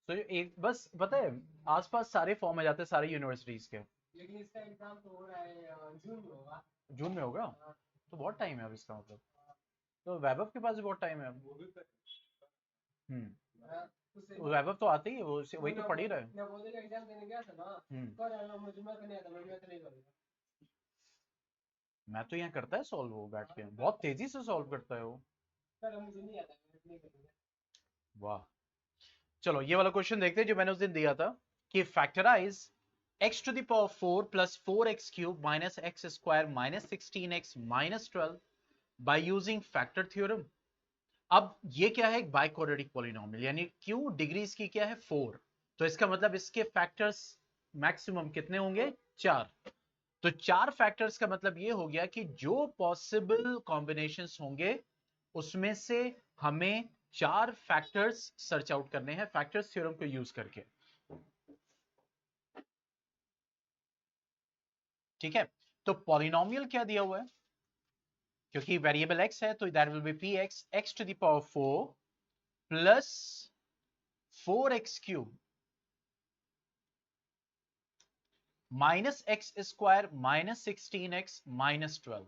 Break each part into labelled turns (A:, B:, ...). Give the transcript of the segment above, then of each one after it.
A: तो एक बस पता है आसपास सारे फॉर्म आ जाते हैं सारी यूनिवर्सिटीज के। लेकिन इसका एग्जाम तो हो रहा है जून में होगा। जून में होगा। तो बहुत टाइम है अब इसका मतलब। तो वैभव के पास भी बहुत टाइम है अब। वो वैभव तो आते ही है, वो वही तो पढ़ ही रहा है। मैं वो दिन एग्जाम देने गया था ना। कर रहा हूं मुझे, मैं तो नहीं आता, मैं तो नहीं करूंगा। मैं तो यहाँ करता है सॉल्व, वो बैठ के बहुत तेजी से सॉल्व करता है वो। सर मुझे नहीं आता, मैं नहीं करूंगा। वाह। चलो ये वाला क्वेश्चन देखते हैं जो मैंने उस दिन दिया था कि factorise x to the power 4 plus 4x cube minus x square minus 16x minus 12 by using factor theorem। अब ये क्या है, एक बाइक्वाड्रेटिक पॉलिनोमियल, यानी क्यों डिग्री इसकी क्या है 4, तो इसका मतलब इसके फैक्टर्स मैक्सिमम कितने होंगे 4। तो 4 फैक्टर्स का मतलब ये हो गया कि जो पॉसिबल कॉम्बिनेशंस होंगे उसमें से हमें 4 फैक्टर्स सर्च आउट करने हैं फैक्टर्स थ्योरम को यूज करके। ठीक है, तो पॉलिनोमियल क्या दिया हुआ है, क्योंकि वेरिएबल x है तो that will be P x x to the power 4 plus 4x cube minus x square minus 16x minus 12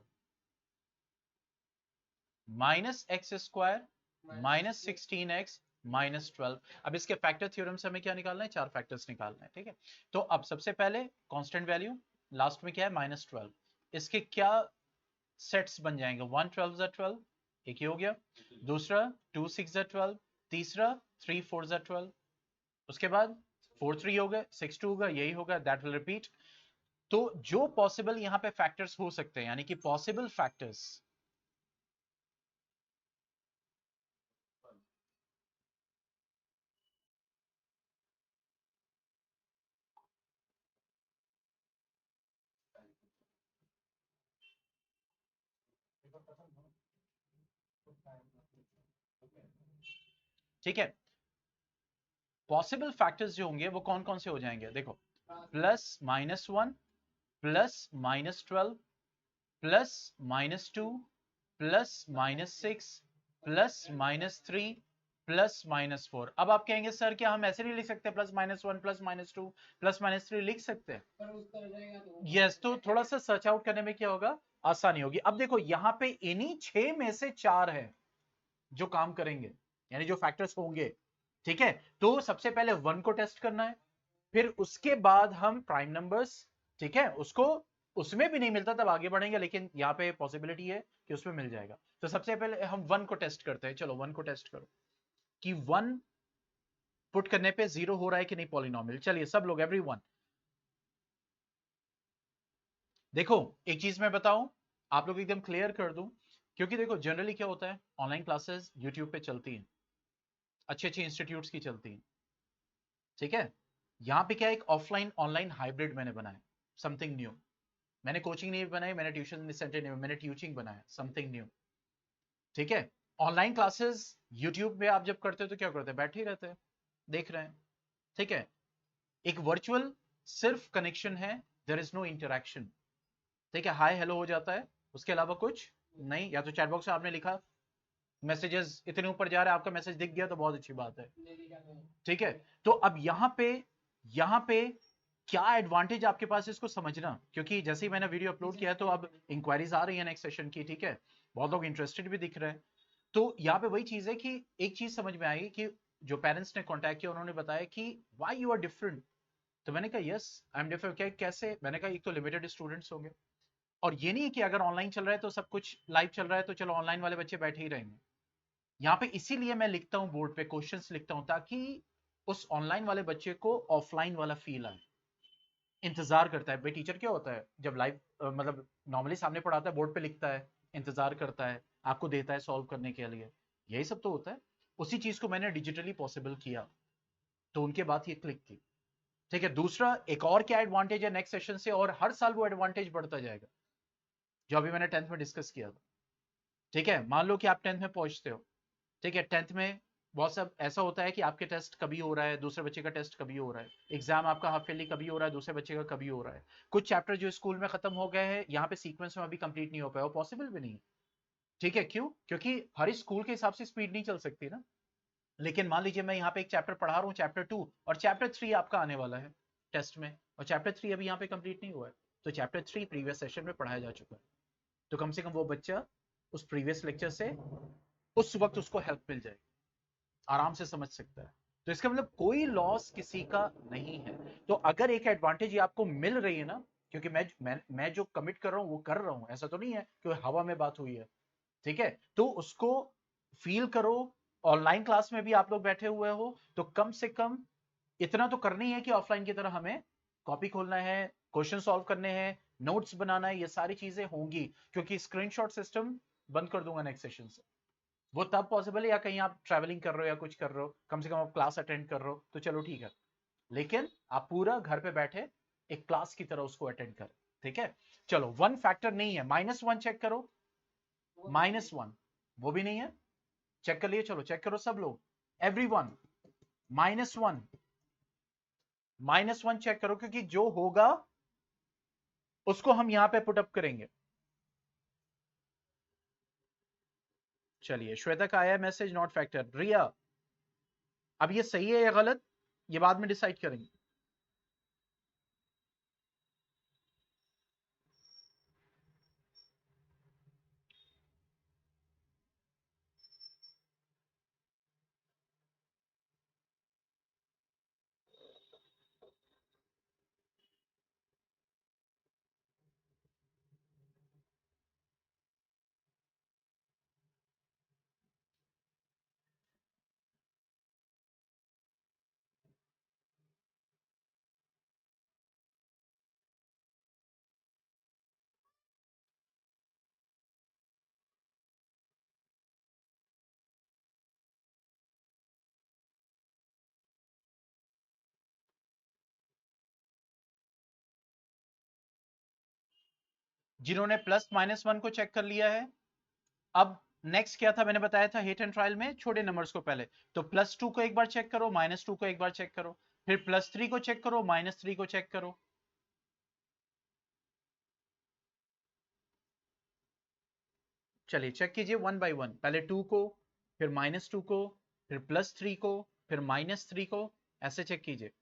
A: minus x square minus 16x minus 12। अब इसके फैक्टर थ्योरम से हमें क्या निकालना है, 4 फैक्टर्स निकालना है। ठीक है, तो अब सबसे पहले कांस्टेंट वैल्यू लास्ट में क्या है माइनस 12, इसके क्या सेट्स बन जाएंगे, 1 12 जा 12 एक ही हो गया, दूसरा 2 6 जा 12, तीसरा 3 4 जा 12, उसके बाद 4 3 होगा 6 2 होगा, यही होगा, दैट विल रिपीट। तो जो पॉसिबल यहां पे फैक्टर्स हो सकते हैं, यानी कि पॉसिबल फैक्टर्स, ठीक है, पॉसिबल फैक्टर्स जो होंगे वो कौन कौन से हो जाएंगे, देखो plus minus 1 plus minus 12 plus minus 2 plus minus 6 plus minus 3 plus minus 4। अब आप कहेंगे सर क्या हम ऐसे नहीं लिख सकते, plus minus 1 plus minus 2 plus minus 3 लिख सकते हैं। यस, तो थोड़ा सा सर्च आउट करने में क्या होगा, आसानी होगी। अब देखो यहाँ पे इन्हीं 6 में से 4 है जो काम करेंगे, यानी जो फैक्टर्स होंगे। ठीक है, तो सबसे पहले 1 को टेस्ट करना है, फिर उसके बाद हम प्राइम नंबर्स, ठीक है, उसको उसमें भी नहीं मिलता तब आगे बढ़ेंगे, लेकिन यहाँ पे पॉसिबिलिटी है कि उसमें मिल जाएगा। तो सबसे पहले हम 1 को टेस्ट करते हैं, चलो 1 को टेस्ट करो कि 1 पुट करने पे 0 हो रहा है कि नहीं पॉलिनोमियल। चलिए सब लोग एवरीवन देखो, एक चीज मैं बताऊं, आप लोग एकदम क्लियर कर दूं, क्योंकि देखो जनरली क्या होता है, ऑनलाइन क्लासेस यूट्यूब पे चलती हैं, अच्छे अच्छे इंस्टीट्यूट्स की चलती हैं। ठीक है, यहाँ पे क्या एक ऑफलाइन ऑनलाइन हाइब्रिड मैंने बनाया, समथिंग न्यू। मैंने कोचिंग नहीं बनाई, मैंने ट्यूशन सेंटर नहीं, मैंने टीचिंग बनाया, समथिंग न्यू। ठीक है, ऑनलाइन क्लासेस यूट्यूब पे आप जब करते हो तो क्या करते हैं, बैठे ही रहते हैं, देख रहे हैं। ठीक है, एक वर्चुअल सिर्फ कनेक्शन है, देयर इज नो इंटरेक्शन। ठीक है, हाय हेलो हो जाता है, उसके अलावा कुछ नहीं। या तो चैट बॉक्स में आपने लिखा, मैसेजेस इतने ऊपर जा रहे हैं, आपका मैसेज दिख गया तो बहुत अच्छी बात है। ठीक है, तो अब यहाँ पे क्या एडवांटेज आपके पास है इसको समझना, क्योंकि जैसे ही मैंने वीडियो अपलोड किया है तो अब इंक्वायरीज आ रही है नेक्स्ट सेशन की। ठीक है, बहुत लोग इंटरेस्टेड भी दिख रहे हैं। तो यहाँ पे वही चीज है कि एक चीज समझ में आई कि जो पेरेंट्स ने कांटेक्ट किया उन्होंने बताया कि व्हाई यू आर डिफरेंट। तो मैंने कहा यस आई एम डिफरेंट, क्या कैसे, मैंने कहा एक तो लिमिटेड स्टूडेंट्स होंगे, और ये नहीं है कि अगर ऑनलाइन चल रहा है तो सब कुछ लाइव चल रहा है तो चलो ऑनलाइन वाले बच्चे बैठे ही रहेंगे। यहाँ पे इसीलिए मैं लिखता हूँ बोर्ड पे क्वेश्चंस लिखता हूँ, ताकि उस ऑनलाइन वाले बच्चे को ऑफलाइन वाला फील आए, इंतजार करता है। भाई टीचर क्या होता है जब लाइव मतलब नॉर्मली सामने पढ़ाता है, बोर्ड पे लिखता है, इंतजार करता है, आपको देता है सॉल्व करने के लिए, यही सब तो होता है। उसी चीज को मैंने डिजिटली पॉसिबल किया, तो उनके बाद ये क्लिक की। ठीक है, दूसरा एक और क्या एडवांटेज है नेक्स्ट सेशन से, और हर साल वो एडवांटेज बढ़ता जाएगा, जो अभी मैंने 10th में डिस्कस किया था। ठीक है, मान लो कि आप 10th में पहुंचते हो, ठीक है, 10th में बहुत सब ऐसा होता है कि आपके टेस्ट कभी हो रहा है, दूसरे बच्चे का टेस्ट कभी हो रहा है, एग्जाम आपका हाफ ईयरली कभी हो रहा है, दूसरे बच्चे का कभी हो रहा है। कुछ चैप्टर जो स्कूल में खत्म हो गए हैं, यहाँ पे सीक्वेंस में अभी कंप्लीट नहीं हो पाया, वो पॉसिबल भी नहीं है। ठीक है, क्यों? क्योंकि हर स्कूल के हिसाब से स्पीड नहीं चल सकती ना। लेकिन मान लीजिए मैं यहाँ पे एक चैप्टर पढ़ा रहा हूँ, चैप्टर 2, और चैप्टर 3 आपका आने वाला है टेस्ट में, और चैप्टर 3 अभी यहाँ पे कंप्लीट नहीं हुआ है, तो चैप्टर 3 प्रीवियस सेशन में पढ़ाया जा चुका है, तो कम से कम वो बच्चा उस प्रीवियस लेक्चर से उस वक्त उसको हेल्प मिल जाएगी, आराम से समझ सकता है। तो इसका मतलब कोई लॉस किसी का नहीं है। तो अगर एक एडवांटेज ये आपको मिल रही है ना, क्योंकि मैं जो कमिट कर रहा हूं वो कर रहा हूं, ऐसा तो नहीं है कि हवा में बात हुई है। ठीक है, तो उसको फील करो। ऑनलाइन क्लास में भी आप लोग बैठे हुए हो, तो कम से कम इतना तो करना ही है कि ऑफलाइन की तरह हमें कॉपी खोलना है, क्वेश्चन सॉल्व करने हैं, नोट्स बनाना है, ये सारी चीजें होंगी, क्योंकि स्क्रीनशॉट सिस्टम बंद कर दूंगा नेक्स्ट सेशन से। वो तब पॉसिबल है या कहीं आप ट्रैवलिंग कर रहे हो या कुछ कर रहे हो, कम से कम आप क्लास अटेंड कर रहे हो तो चलो ठीक है, लेकिन आप पूरा घर पे बैठे एक क्लास की तरह उसको अटेंड करें। ठीक है, चलो वन फैक्टर नहीं है, -1 चेक करो, -1 वो भी नहीं है, चेक कर लिए, चलो चेक करो सब लोग, एवरीवन, -1, -1 चेक करो, क्योंकि जो होगा उसको हम यहां पे पुटअप करेंगे। चलिए, श्वेता का आया मैसेज, नॉट फैक्टर। रिया, अब ये सही है या गलत, ये बाद में डिसाइड करेंगे। जिन्होंने +-1 को चेक कर लिया है, अब नेक्स्ट क्या था, मैंने बताया था हिट एंड ट्रायल में छोटे नंबर्स को पहले, तो +2 को एक बार चेक करो, -2 को एक बार चेक करो, फिर +3 को चेक करो, -3 को चेक करो। चलिए चेक कीजिए वन बाय वन, पहले 2 को, फिर -2 को, फिर +3 को, फिर -3 को, ऐसे चेक कीजिए।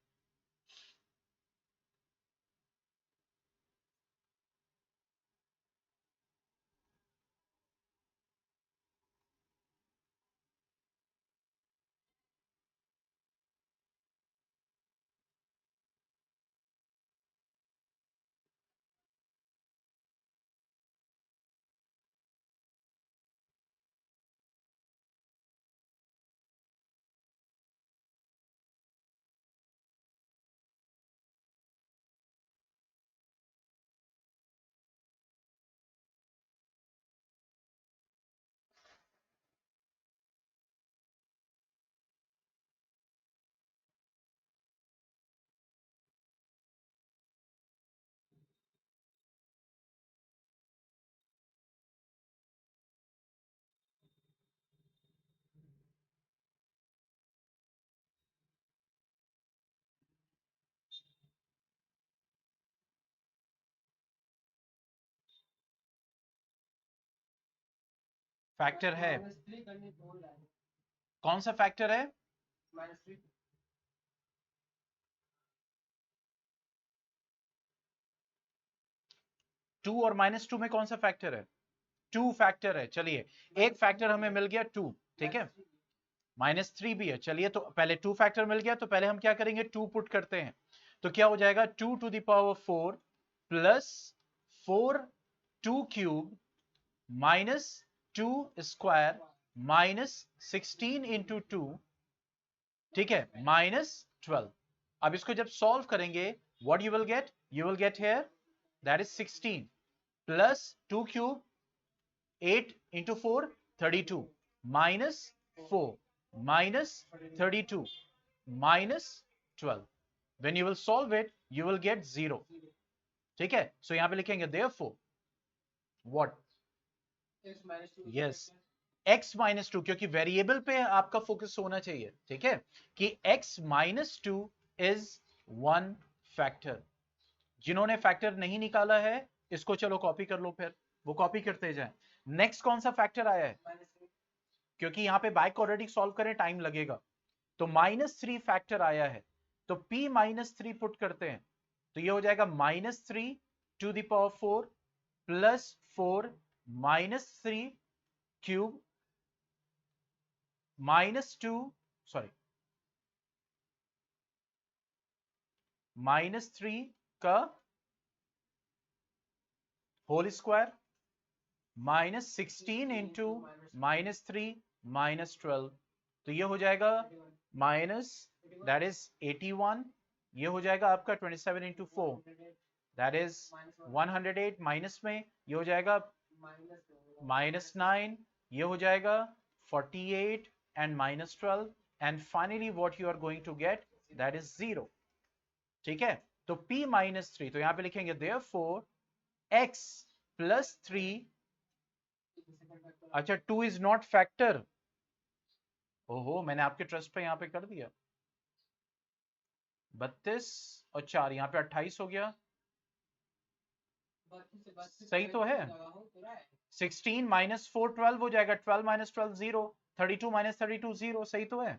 A: फैक्टर है, कौन सा फैक्टर है? 2 और -2 में कौन सा फैक्टर है? 2 फैक्टर है। चलिए, एक फैक्टर हमें मिल गया 2, ठीक है, -3 भी है। चलिए, तो पहले 2 फैक्टर मिल गया, तो पहले हम क्या करेंगे, 2 पुट करते हैं, तो क्या हो जाएगा, 2 to the power 4 plus 4 2 cube minus 2 square minus 16 into 2, ठीक है, -12। अब इसको जब सॉल्व करेंगे, what you will get, you will get here that is 16 plus 2 cube 8 into 4 32 minus 4 minus 32 minus 12, when you will solve it you will get 0, ठीक है। सो यहां पे लिखेंगे therefore what, yes, x minus two, क्योंकि variable पे आपका focus होना चाहिए, ठीक है, कि x minus two is one factor. जिन्होंने फैक्टर नहीं निकाला है इसको चलो कॉपी कर लो, फिर वो कॉपी करते जाए। नेक्स्ट कौन सा फैक्टर आया है, क्योंकि यहां पे बाय क्वाड्रेटिक सॉल्व करें टाइम लगेगा, तो -3 फैक्टर आया है, तो p -3 पुट करते हैं, तो ये हो जाएगा -3 to the power 4 plus 4 -3 cube -2, sorry -3 का होल स्क्वायर -16 इंटू -3 -12, तो ये हो जाएगा माइनस, दैट इज 81, ये हो जाएगा आपका 27 इंटू 4, दैट इज 108, माइनस में ये हो जाएगा -9, ये हो जाएगा 48 and -12, and finally what you are going to get that is 0, ठीक है। तो p -3, तो यहां पे लिखेंगे देयरफॉर x प्लस 3, अच्छा 2 इज नॉट फैक्टर, ओहो मैंने आपके ट्रस्ट पे यहां पे कर दिया, 32 और 4 यहां पे 28 हो गया, सही तो है। 16 -4 12 हो जाएगा, 12 -12 0, 32 -32 0, सही तो है।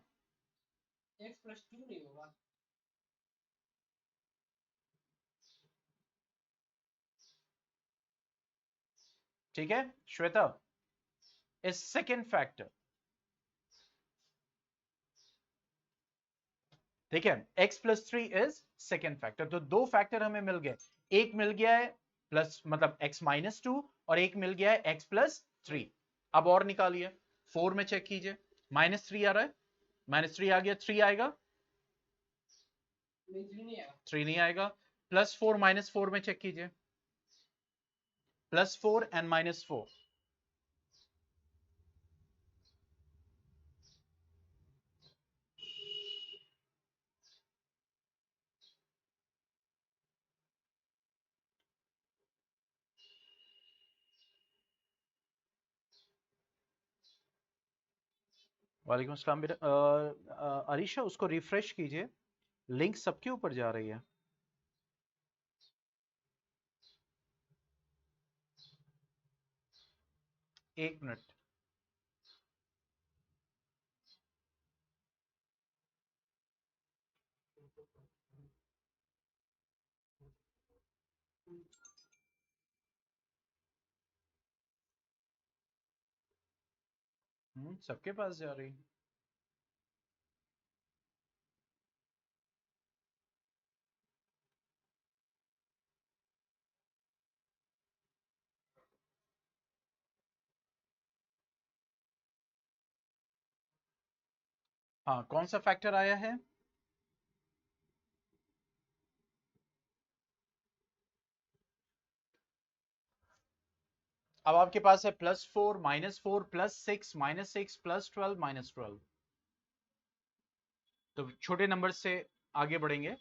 A: ठीक है श्वेता, इज सेकेंड फैक्टर, ठीक है, x plus 3 is second factor, तो दो फैक्टर हमें मिल गए, एक मिल गया है प्लस मतलब x -2 और एक मिल गया है x प्लस 3। अब और निकालिए, 4 में चेक कीजिए, -3 आ रहा है, -3 आ गया, 3 आएगा, 3 नहीं आएगा, +4 -4 में चेक कीजिए, +4 एंड -4, वालेकुम अस्सलाम बेटा, अरीशा उसको रिफ्रेश कीजिए, लिंक सबके ऊपर जा रही है। एक मिनट, सबके पास जा रही है। हाँ कौन सा फैक्टर आया है, अब आपके पास है +4 -4 +6 -6 +12 -12, तो छोटे नंबर से आगे बढ़ेंगे।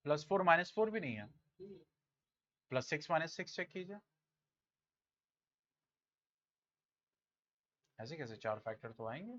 A: +4 -4 भी नहीं है, +6 -6 चेक कीजिए, ऐसे कैसे चार फैक्टर तो आएंगे।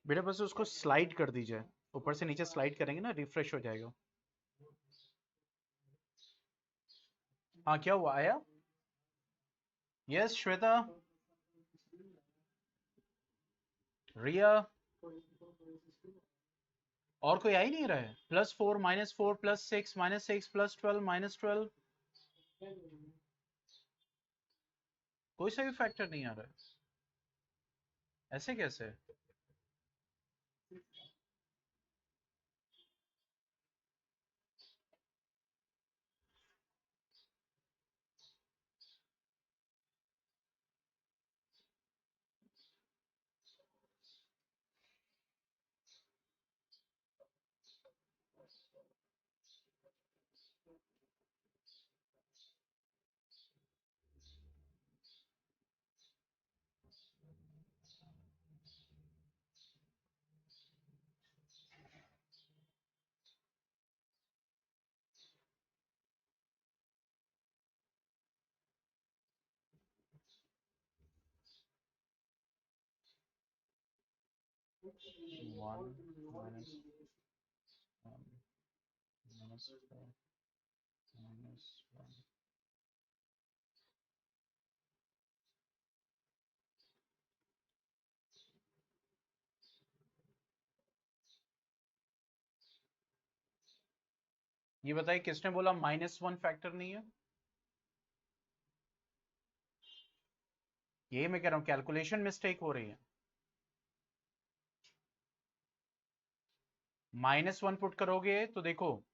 A: बेटा बस उसको स्लाइड कर दीजिए, ऊपर से नीचे स्लाइड करेंगे ना, रिफ्रेश हो जाएगा। हाँ क्या हुआ, आया? यस श्वेता, रिया, और कोई आ ही नहीं रहा है। +4 -4 +6 -6 +12 -12, कोई सा भी फैक्टर नहीं आ रहा है, ऐसे कैसे? वन -1 ये बताइए किसने बोला -1 फैक्टर नहीं है? ये मैं कह रहा हूँ कैलकुलेशन मिस्टेक हो रही है। -1 पुट करोगे तो देखो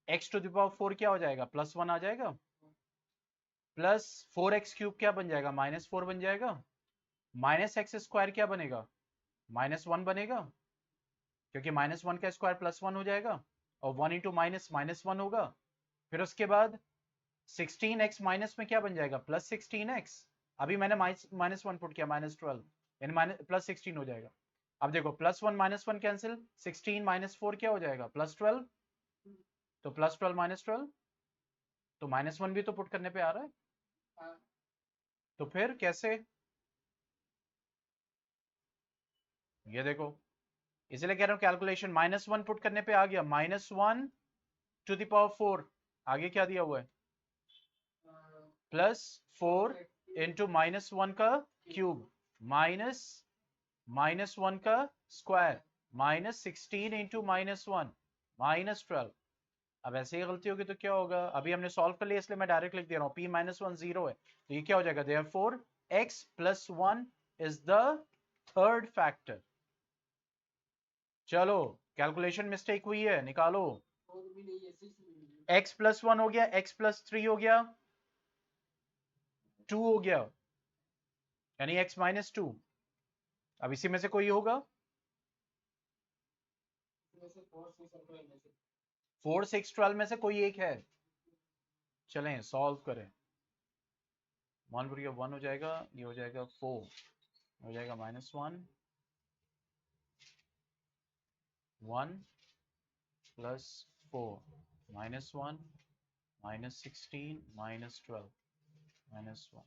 A: x⁴ क्या हो जाएगा, +1 आ जाएगा, +4x³ क्या बन जाएगा, -4 बन जाएगा, -x² क्या बनेगा, -1 बनेगा, क्योंकि -1 का स्क्वायर +1 हो जाएगा, और 1 इंटू माइनस -1 होगा। फिर उसके बाद 16x माइनस में क्या बन जाएगा, +16x। अभी मैंने -1 पुट किया, -12 यानी +16 हो जाएगा। अब देखो +1 -1 कैंसिल, 16 -4 क्या हो जाएगा, +12, तो +12 -12, तो -1 भी तो पुट करने पे आ रहा है, तो फिर कैसे? ये देखो, इसलिए कह रहा हूं कैलकुलेशन, -1 पुट करने पे आ गया, -1⁴ आगे क्या दिया हुआ है, +4 इंटू -1 का क्यूब माइनस -1 का स्क्वायर -16 इंटू -1 -12। अब ऐसे ही गलती होगी तो क्या होगा, अभी हमने सॉल्व कर लिया इसलिए मैं डायरेक्ट लिख दे रहा हूँ, p -1 0 है, तो ये क्या हो जाएगा, therefore x + 1 is the third factor। चलो कैलकुलेशन मिस्टेक हुई है, निकालो। x + 1 हो गया, x + 3 हो गया, 2 हो गया, यानी x - 2। अब इसी में से कोई होगा, 4 6 12 में से कोई एक है। चलें सॉल्व करें, 1 हो जाएगा, ये हो जाएगा 4, हो जाएगा -1 1 + 4 -1 -16 -12 -1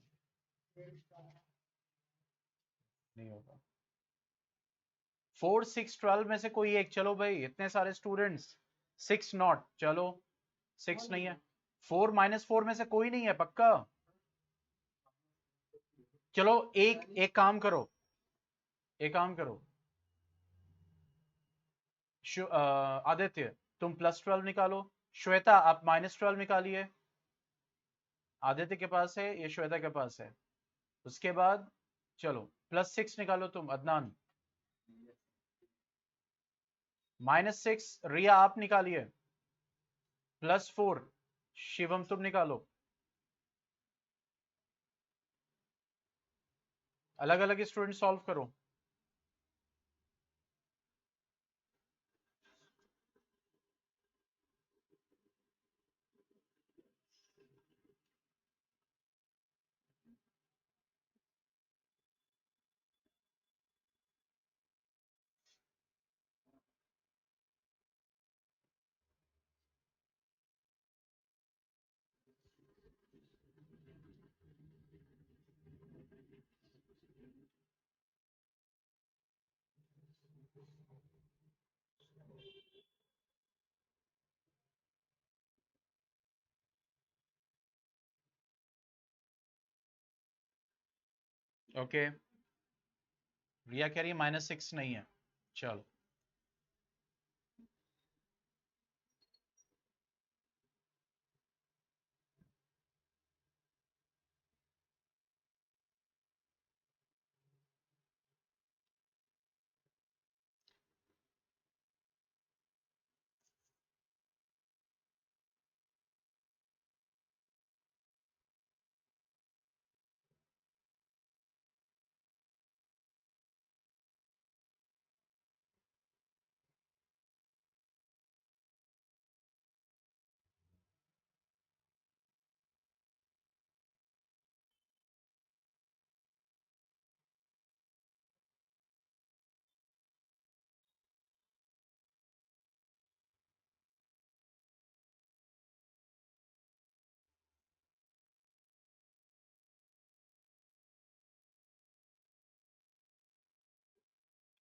A: नहीं होगा। 4 6 12 में से कोई एक, चलो भाई इतने सारे स्टूडेंट्स, 6 नॉट, चलो 6 नहीं है, 4 -4 में से कोई नहीं है पक्का। चलो एक काम करो, एक काम करो, आदित्य तुम +12 निकालो, श्वेता आप -12 निकालिए, आदित्य के पास है, ये श्वेता के पास है। उसके बाद चलो +6 निकालो तुम अदनान, -6 रिया आप निकालिए, +4 शिवम तुम निकालो, अलग अलग स्टूडेंट सॉल्व करो। ओके, रिया कह रही है -6 नहीं है। चलो,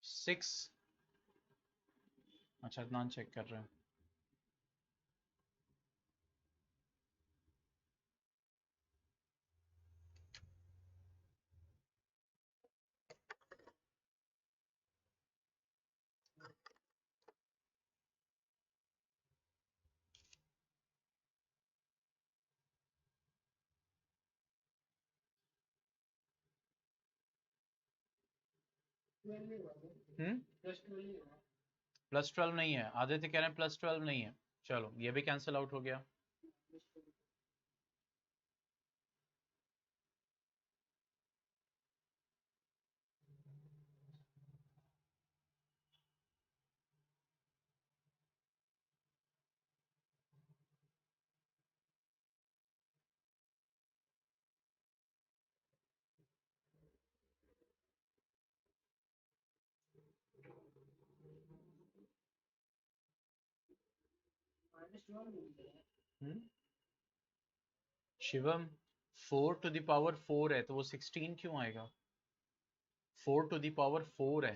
A: सिक्स। अच्छा, अदनान चेक कर रहे हैं। +12 नहीं है, आदित्य कह रहे हैं +12 नहीं है। चलो, ये भी कैंसिल आउट हो गया। शिवम, 4 to the power 4 है तो वो 16 क्यों आएगा? 4 to the power 4 है,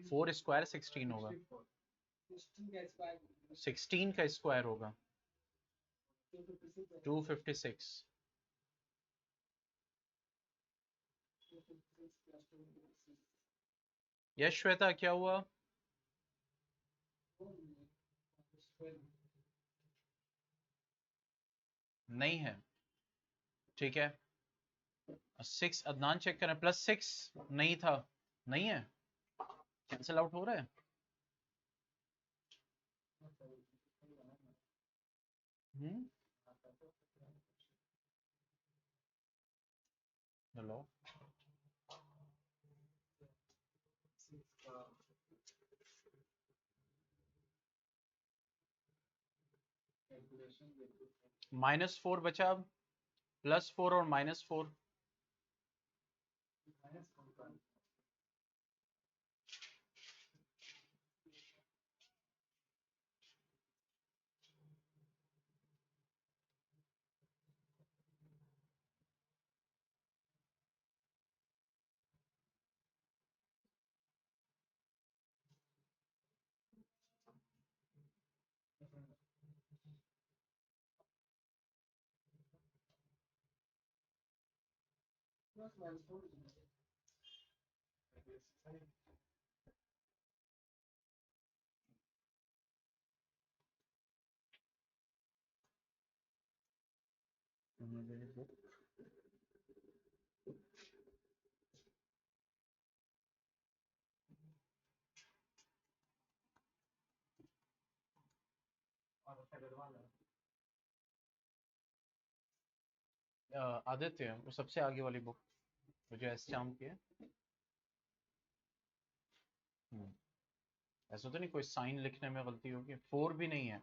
A: 4 स्क्वायर 16 होगा, 16 का स्क्वायर होगा 256। यस श्वेता, क्या हुआ? नहीं है, ठीक है। 6 अदनान चेक करें, +6 नहीं था, नहीं है, कैंसिल आउट हो रहा है। हम्म, हेलो, -4 बचा अब, +4 और -4। आदित्य, वो सबसे आगे वाली बुक, वो जो एस चाम की है। ऐसा तो नहीं कोई साइन लिखने में गलती होगी? 4 भी नहीं है।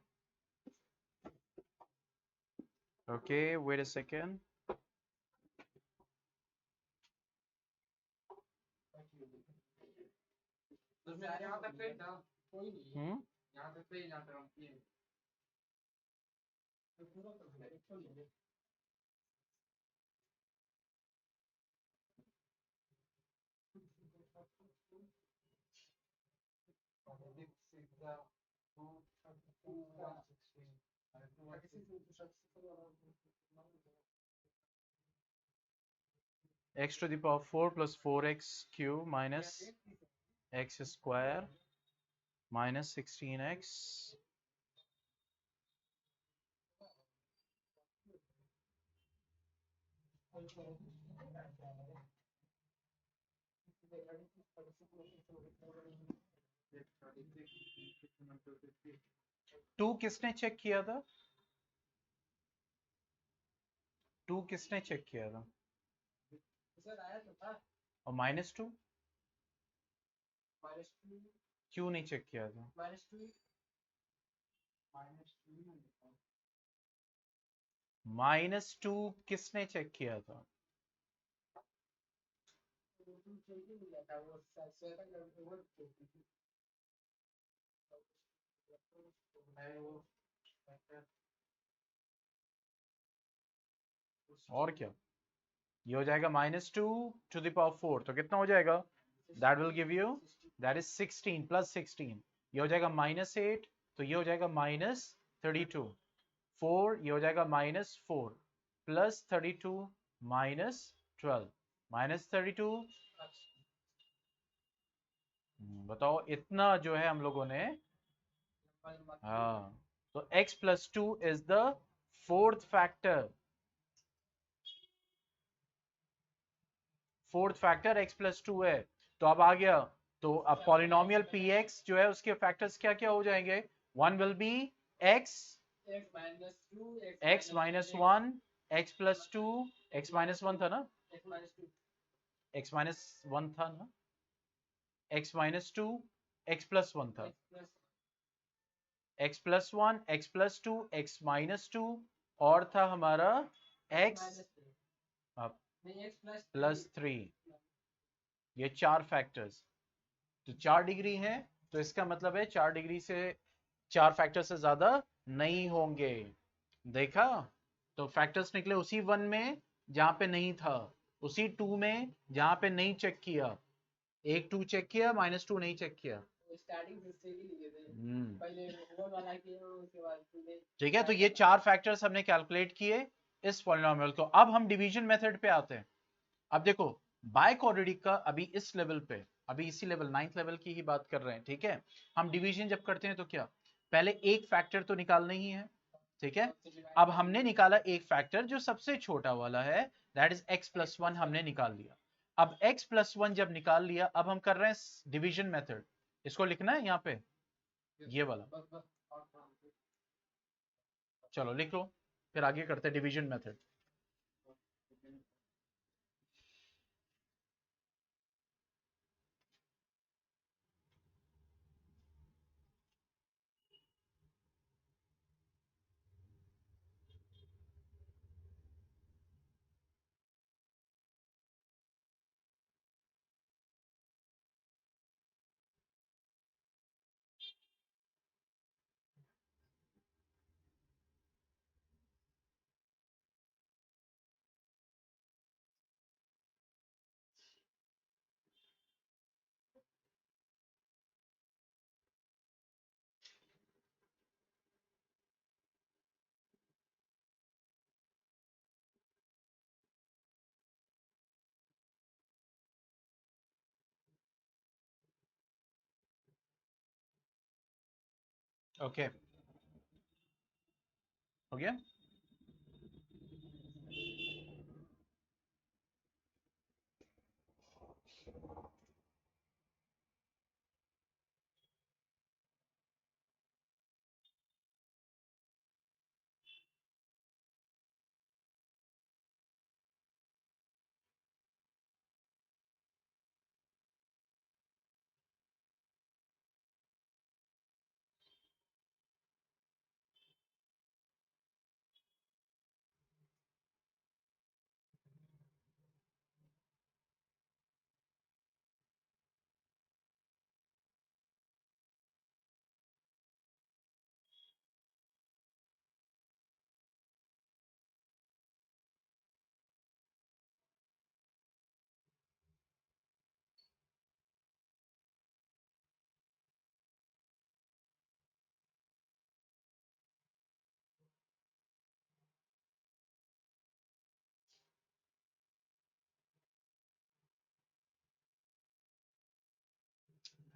A: Okay, wait a second. Hmm, x to the power 4 plus 4x cube minus x square minus 16x 2 किसने चेक किया था? 2 किसने चेक किया था? और -2 क्यों नहीं चेक किया था? -2 किसने चेक किया था? और क्या, ये हो जाएगा -2 to the power 4, तो कितना हो जाएगा? That will give you, that is 16 plus 16, ये हो जाएगा -8, तो ये हो जाएगा -32, 4 ये हो जाएगा -4 प्लस 32 -12 -32। बताओ, इतना जो है हम लोगों ने, हाँ, तो x plus 2 is the fourth factor, fourth factor x plus 2 है। तो अब आ गया, तो अब पॉलिनोमियल px जो है उसके फैक्टर्स क्या क्या हो जाएंगे? One will be x x minus 1 x plus 2, x minus 1 था ना, x माइनस 1 था ना, x माइनस 2 x प्लस 1 था, x plus 1 x plus 2 x minus 2, और था हमारा x प्लस 3, ये 4 फैक्टर्स। तो 4 डिग्री है, तो इसका मतलब है 4 डिग्री से 4 फैक्टर से ज्यादा नहीं होंगे। देखा, तो फैक्टर्स निकले उसी 1 में जहां पे नहीं था, उसी 2 में जहां पे नहीं चेक किया, एक 2 चेक किया, -2 नहीं चेक किया। ठीक है, तो ये 4 फैक्टर्स हमने कैलकुलेट किए इस पॉलिनोमियल को। अब हम डिवीजन मेथड पे आते हैं। अब देखो, बाय क्वाड्रेटिक का अभी इस लेवल पे, अभी इसी लेवल 9th लेवल की ही बात कर रहे हैं, ठीक है। हम डिवीजन जब करते हैं तो क्या, पहले एक फैक्टर तो निकालना ही है, ठीक है। अब हमने निकाला एक फैक्टर जो सबसे छोटा वाला है, दैट इज x प्लस 1, हमने निकाल लिया। अब x प्लस 1 जब निकाल लिया, अब हम कर रहे हैं डिवीजन मेथड। इसको लिखना है यहाँ पे, ये वाला, चलो लिख लो, फिर आगे करते हैं डिवीजन मेथड। ओके, हो गया।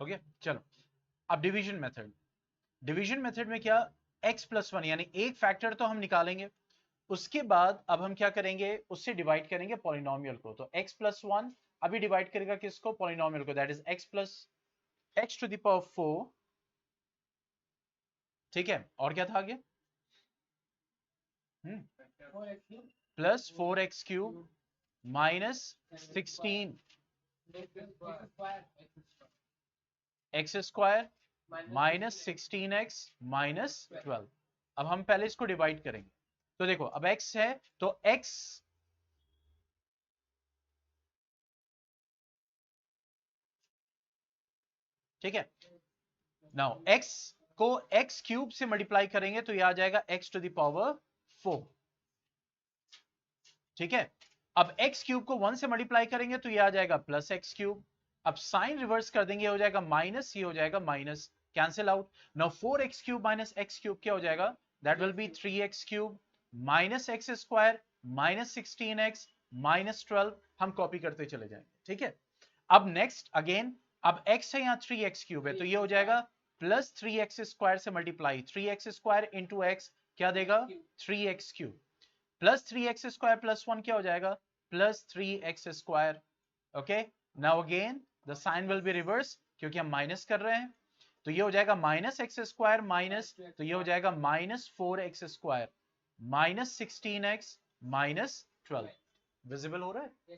A: ओके चलो, अब डिवीजन मेथड। डिवीजन मेथड में क्या, x प्लस वन यानी एक फैक्टर तो हम निकालेंगे, उसके बाद अब हम क्या करेंगे, उससे डिवाइड करेंगे पॉलिनोमियल को। तो x प्लस वन अभी डिवाइड करेगा किसको, पॉलिनोमियल को, that is x plus x to the power 4। ठीक है, और क्या था आगे, plus 4x cube minus 16 x square minus 16x minus 12। अब हम पहले इसको डिवाइड करेंगे। तो देखो अब x है तो x, ठीक है, नाउ x को x क्यूब से मल्टीप्लाई करेंगे तो यह आ जाएगा x टू द पावर 4। ठीक है, अब x क्यूब को 1 से मल्टीप्लाई करेंगे तो यह आ जाएगा प्लस x क्यूब। अब साइन रिवर्स कर देंगे, हो जाएगा माइनस, ये हो जाएगा minus, cancel out. Now 4x cube minus x cube क्या हो जाएगा, that will B 3x cube minus x square minus 16x minus 12। हम कॉपी करते चले जाएंगे। ठीक है, अब नेक्स्ट अगेन, अब x है यहाँ 3x क्यूब है तो ये हो जाएगा प्लस 3x स्क्वायर से multiply, 3x square into x क्या देगा 3x cube, plus 3x square plus 1 क्या हो जाएगा plus 3x square. Okay, now again the sign will be reverse क्योंकि हम माइनस कर रहे हैं, तो ये हो जाएगा माइनस एक्स स्क्वायर माइनस, तो ये हो जाएगा minus 4x square minus 16x minus 12। Visible हो रहा है?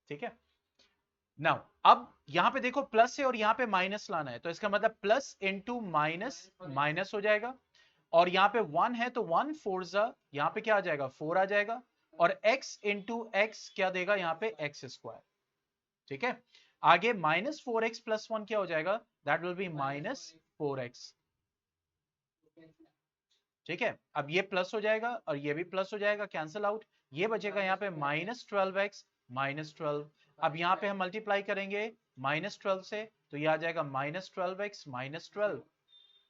A: ठीक है, नाउ अब यहां पे देखो प्लस है और यहां पे माइनस लाना है, तो इसका मतलब प्लस इंटू माइनस माइनस हो जाएगा, और यहां पे 1 है तो 1 4 जा, यहां पे क्या आ जाएगा 4 आ जाएगा, और x इंटू एक्स क्या देगा यहाँ पे एक्स स्क्वायर। ठीक है, आगे माइनस 4x प्लस 1 क्या हो जाएगा, that will B minus 4x। ठीक है, अब ये प्लस हो जाएगा और ये भी प्लस हो जाएगा, कैंसिल आउट, ये बचेगा यहाँ पे माइनस 12x माइनस 12। अब यहाँ पे हम मल्टीप्लाई करेंगे माइनस 12 से तो ये आ जाएगा माइनस 12x माइनस 12,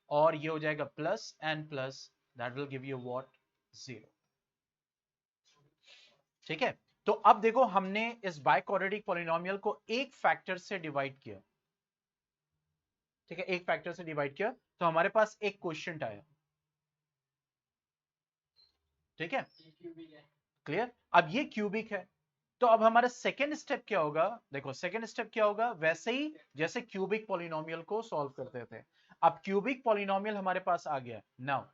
A: और ये हो जाएगा plus and plus, that will give you what 0। ठीक है, तो अब देखो हमने इस बाइक्वाड्रेटिक पॉलिनोमियल को एक फैक्टर से डिवाइड किया। ठीक है, एक फैक्टर से डिवाइड किया तो हमारे पास एक क्वेश्चन आया। ठीक है, क्लियर, अब ये क्यूबिक है, तो अब हमारा सेकेंड स्टेप क्या होगा, देखो सेकेंड स्टेप क्या होगा, वैसे ही जैसे क्यूबिक पॉलिनोमियल को सॉल्व करते थे। अब क्यूबिक पॉलिनोमियल हमारे पास आ गया। नाउ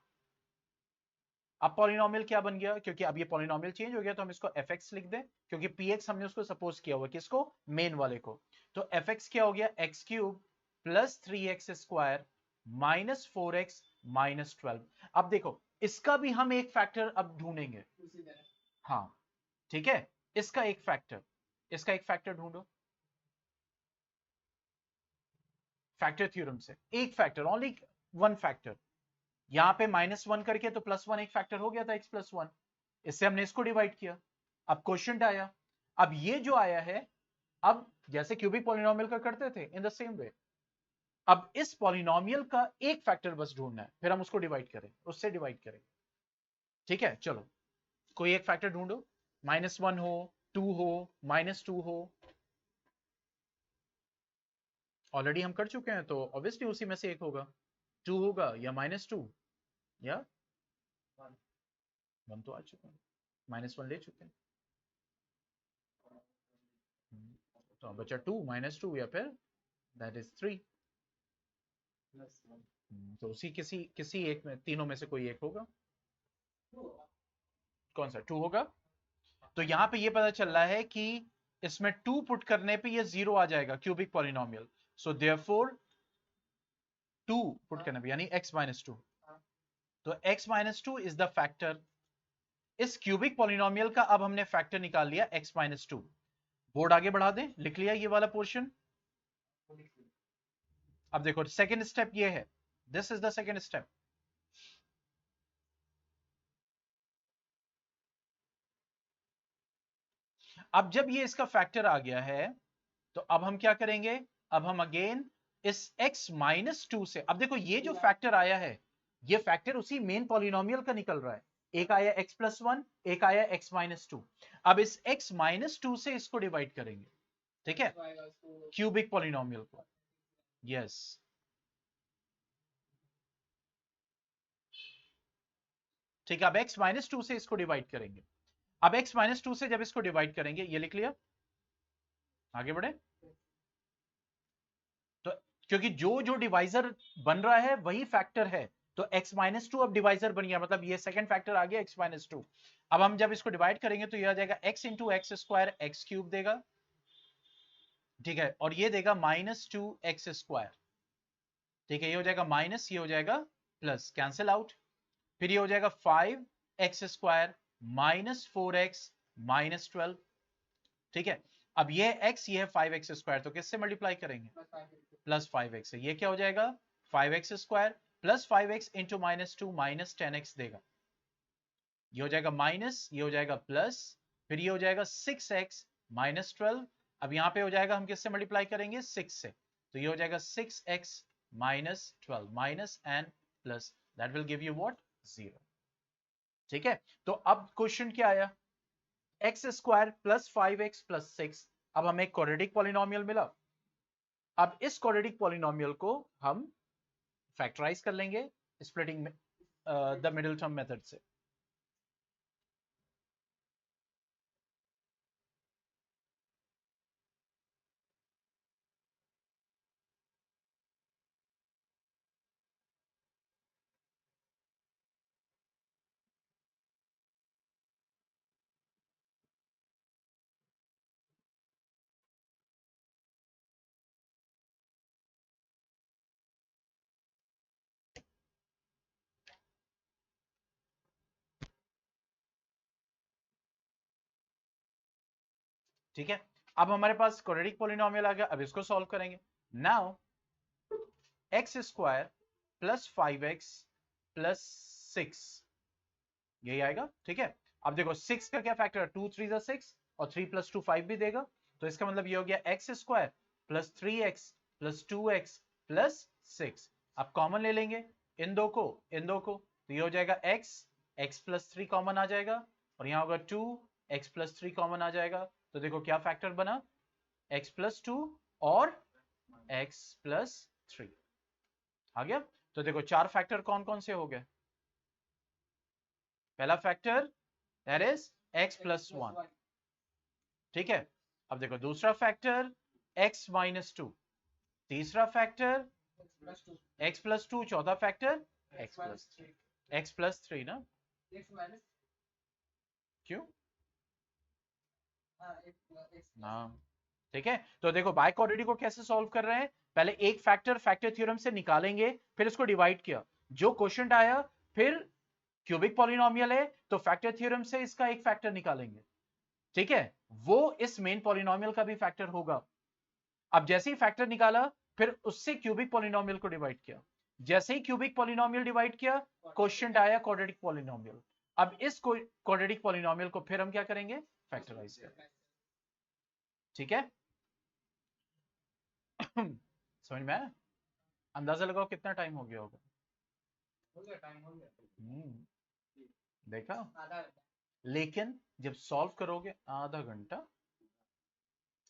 A: अब पॉलिनोमियल क्या बन गया, क्योंकि अब ये पॉलिनोमियल चेंज हो गया तो हम इसको fx लिख दें, क्योंकि px हमने उसको सपोज किया हुआ, किसको, मेन वाले को। तो fx क्या हो गया, x cube plus 3x square minus 4x minus 12। अब देखो इसका भी हम एक फैक्टर अब ढूंढेंगे। हाँ ठीक है, इसका एक फैक्टर, इसका एक फैक्टर ढूंढो, फैक्टर थ्योरम से एक फैक्टर, ओनली वन फैक्टर। यहां पे माइनस 1 करके तो प्लस 1 एक फैक्टर हो गया था, x प्लस 1, इससे हमने इसको डिवाइड किया। अब क्वेश्चन आया, अब ये जो आया है, अब जैसे क्यूबिक पॉलिनोमियल का करते थे इन द सेम वे, अब इस पॉलिनोमियल का एक फैक्टर बस ढूंढना है, फिर हम उसको डिवाइड करें, उससे डिवाइड करें। ठीक है, चलो कोई एक फैक्टर ढूंढो, माइनस 1 हो, 2 हो, माइनस 2 हो। ऑलरेडी हम कर चुके हैं तो ऑब्वियसली उसी में से एक होगा, 2 होगा या माइनस 2 या 1 तो आ चुका है, माइनस 1 ले चुके हैं, तो बचा 2 माइनस 2 या फिर दैट इज 3। तो उसी किसी किसी एक में, तीनों में से कोई एक होगा। कौन सा 2 होगा, तो यहां पे ये पता चल रहा है कि इसमें 2 पुट करने पे ये 0 आ जाएगा, cubic polynomial. So therefore 2 put करने पे यानी x माइनस 2, तो x minus 2 is the factor. इस क्यूबिक पॉलिनोमियल का अब हमने फैक्टर निकाल लिया x माइनस 2। बोर्ड आगे बढ़ा दें, लिख लिया ये वाला पोर्शन। अब देखो सेकेंड स्टेप ये है, this is the second step. अब जब ये इसका फैक्टर आ गया है तो अब हम क्या करेंगे, अब हम अगेन इस x माइनस 2 से, अब देखो ये जो फैक्टर आया है ये फैक्टर उसी मेन पॉलिनोमियल का निकल रहा है, एक आया x प्लस 1, एक आया x माइनस 2। अब इस x माइनस 2 से इसको डिवाइड करेंगे, ठीक है, क्यूबिक पॉलिनोमियल को। यस, ठीक है। अब x माइनस टू से इसको डिवाइड करेंगे। अब x माइनस टू से जब इसको डिवाइड करेंगे, ये लिख लिया, आगे बढ़े। तो क्योंकि जो जो डिवाइजर बन रहा है वही फैक्टर है, तो x माइनस टू अब डिवाइजर बन गया, मतलब ये सेकंड फैक्टर आ गया x माइनस टू। अब हम जब इसको डिवाइड करेंगे तो ये आ जाएगा x into x square x cube देगा, ठीक है, और ये देगा माइनस टू एक्स स्क्वायर, ठीक है। ये हो जाएगा माइनस, ये हो जाएगा प्लस, कैंसिल आउट। फिर ये हो जाएगा 5x square minus 4x minus 12, ठीक है। अब ये x, ये है 5x स्क्वायर, तो किससे मल्टीप्लाई करेंगे, प्लस 5x है। ये क्या हो जाएगा 5x square plus 5x into minus two minus 10x देगा, ये हो जाएगा माइनस, ये हो जाएगा प्लस, फिर ये हो जाएगा 6x माइनस 12। अब यहाँ पे हो जाएगा, हम किससे मल्टीप्लाई करेंगे 6 से, तो ये हो जाएगा 6x minus 12 minus and plus, that will give you what 0, ठीक है। तो अब क्वेश्चन क्या आया, x square plus 5x plus 6। अब हमें एक क्वाड्रेटिक पॉलिनोमियल मिला। अब इस क्वाड्रेटिक पॉलिनोमियल को हम फैक्टराइज कर लेंगे splitting the middle term method से। ठीक है, अब हमारे पास क्वाड्रेटिक पॉलिनोमियल आ गया, अब इसको सॉल्व करेंगे। Now x square plus 5x plus 6, यही आएगा, ठीक है। अब देखो 6 का क्या फैक्टर है, 2 3 जा 6 और 3 प्लस 2 5 भी देगा, तो इसका मतलब ये हो गया x square plus 3x plus 2x plus 6। अब कॉमन ले लेंगे इन दो को, इन दो को, तो ये हो जाएगा x प्लस 3 कॉमन आ जाएगा, और यहाँ होगा 2x प्लस 3 कॉमन आ जाएगा, तो देखो क्या फैक्टर बना, x प्लस 2 और x प्लस 3 आ गया। तो देखो चार फैक्टर कौन कौन से हो गए, पहला factor that is x plus 1, ठीक है। अब देखो दूसरा फैक्टर x माइनस 2, तीसरा फैक्टर x प्लस 2, चौथा फैक्टर x प्लस 3 ना, क्यों, हाँ, ठीक है। तो देखो बाय क्वाड्रेटिक को कैसे सॉल्व कर रहे हैं, पहले एक फैक्टर फैक्टर थ्योरम से निकालेंगे, फिर इसको डिवाइड किया, जो क्वेश्चन आया, फिर क्यूबिक पॉलिनोमियल है तो फैक्टर थ्योरम से इसका एक फैक्टर निकालेंगे, ठीक है, वो इस मेन पॉलिनोमियल का भी फैक्टर होगा। अब जैसे ही फैक्टर निकाला, फिर उससे क्यूबिक पॉलिनोमियल को डिवाइड किया, जैसे ही क्यूबिक पॉलिनोमियल डिवाइड किया, क्वेश्चन आया क्वाड्रेटिक पॉलिनोमियल। अब इस क्वाड्रेटिक पॉलिनोमियल को फिर हम क्या करेंगे, फैक्टराइज करेंगे, ठीक है। समझ में आया, अंदाजा लगाओ कितना टाइम हो गया होगा, देखा, लेकिन जब सॉल्व करोगे आधा घंटा,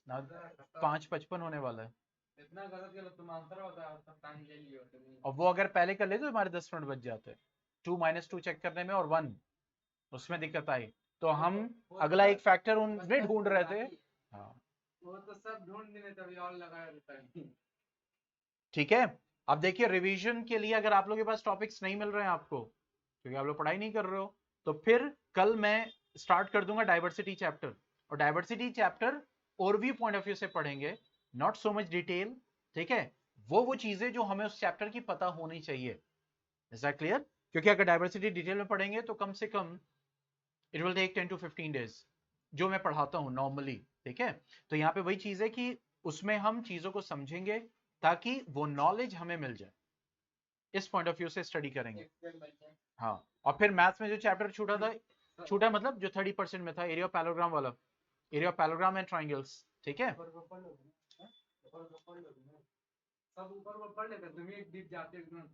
A: 5:55 होने वाला है, इतना गलत गलत तुम आंसर होता है, सब टाइम ले लियो तुम, और वो अगर पहले कर ले तो हमारे 10 मिनट बच जाते हैं, 2 माइनस 2 चेक करने में और 1 उसमें दिक्कत आई, तो हम अगला एक फैक्टर उनमें ढूंढ रहे थे, हाँ वो तो सब ढूंढ लिए तभी और लगाया रहता है, ठीक है। अब देखिए रिवीजन के लिए अगर आप लोगों के पास टॉपिक्स नहीं मिल रहे हैं आपको, क्योंकि आप लोग पढ़ाई नहीं कर रहे हो, तो फिर कल मैं स्टार्ट कर दूंगा डाइवर्सिटी चैप्टर, और diversity chapter overview point of view से पढ़ेंगे, नॉट सो मच डिटेल, ठीक है। वो चीजें जो हमें उस चैप्टर की पता होनी चाहिए, इज दैट क्लियर, क्योंकि अगर डाइवर्सिटी डिटेल में पढ़ेंगे तो कम से कम it will take 10 to 15 days, जो मैं पढ़ाता हूं नॉर्मली, ठीक है। तो यहाँ पे वही चीज है कि उसमें हम चीजों को समझेंगे ताकि वो नॉलेज हमें मिल जाए, इस पॉइंट ऑफ व्यू से स्टडी करेंगे, हाँ। और फिर मैथ्स में जो चैप्टर छूटा था, छूटा मतलब जो 30% में था, एरिया ऑफ पैराग्राम वाला, एरिया ऑफ पैराग्राम एंड ट्राइंगल्स, ठीक है। सब ऊपर पढ़ लेते, तुम एक डीप जाते एकदम,